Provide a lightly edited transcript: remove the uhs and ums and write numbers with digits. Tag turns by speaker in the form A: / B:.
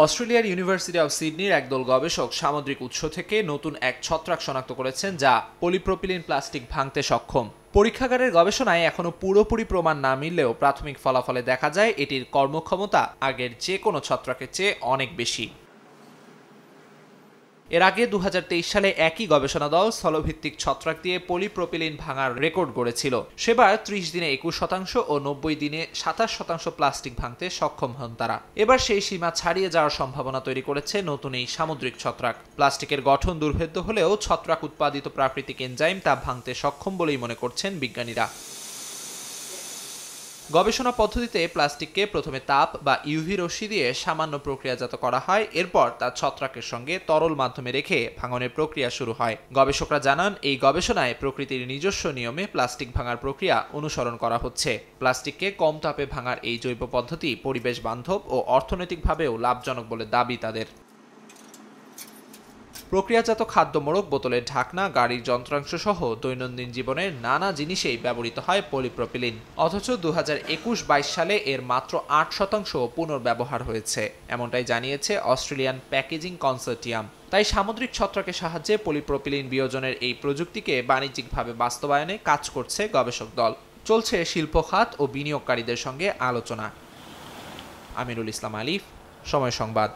A: অস্ট্রেলিয়ার university of সিডনির একদল গবেষক সামুদ্রিক উৎস থেকে নতুন এক ছত্রাক শনাক্ত করেছেন যা পলিপ্রোপিলিন প্লাস্টিক ভাঙতে সক্ষম। পরীক্ষাগারের গবেষণায় এখনো পুরোপুরি প্রমাণ না মিললেও প্রাথমিক ফলাফলে দেখা যায় এটির কর্মক্ষমতা আগের যে কোনো ছত্রাকের চেয়ে অনেক বেশি। এর আগে 2023 সালে একই গবেষণা দল স্থলভিত্তিক ছত্রাক দিয়ে পলিপ্রোপিলিন ভাঙার রেকর্ড গড়েছিল। সেবার 30 দিনে 21% ও 90 দিনে 27% প্লাস্টিক ভাঙতে সক্ষম হন তারা। এবার সেই সীমা ছাড়িয়ে যাওয়ার সম্ভাবনা তৈরি করেছে নতুন এই সামুদ্রিক ছত্রাক। প্লাস্টিকের গঠন দুর্ভেদ্য হলেও ছত্রাক উৎপাদিত প্রাকৃতিক এনজাইম তা ভাঙতে সক্ষম বলেই মনে করছেন বিজ্ঞানীরা। গবেষণা পদ্ধতিতে প্লাস্টিককে প্রথমে তাপ বা ইউভি রশ্মি দিয়ে সামান্য প্রক্রিয়াজাত করা হয়, এরপর তা ছত্রাকের সঙ্গে তরল মাধ্যমে রেখে ভাঙনের প্রক্রিয়া শুরু হয়। গবেষকরা জানান, এই গবেষণায় প্রকৃতির নিজস্ব নিয়মে প্লাস্টিক ভাঙার প্রক্রিয়া অনুসরণ করা হচ্ছে। প্লাস্টিককে কম তাপে ভাঙার এই জৈব পদ্ধতি পরিবেশ বান্ধব ও অর্থনৈতিকভাবেও লাভজনক বলে দাবি তাদের। প্রক্রিয়াজাত খাদ্য মোড়ক, বোতলের ঢাকনা, গাড়ির যন্ত্রাংশ সহ দৈনন্দিন জীবনের নানা জিনিসেই ব্যবহৃত হয় পলিপ্রোপিলিন। অথচ 2021-22 সালে এর মাত্র 8% পুনর্ব্যবহার হয়েছে, এমনটাই জানিয়েছে অস্ট্রেলিয়ান প্যাকেজিং কনসোর্টিয়াম। তাই সামুদ্রিক ছত্রাকের সাহায্যে পলিপ্রোপিলিন বিয়োজনের এই প্রযুক্তিকে বাণিজ্যিকভাবে বাস্তবায়নে কাজ করছে গবেষক দল। চলছে শিল্প খাত ও বিনিয়োগকারীদের সঙ্গে আলোচনা। আমিরুল ইসলাম আলিফ, সময় সংবাদ।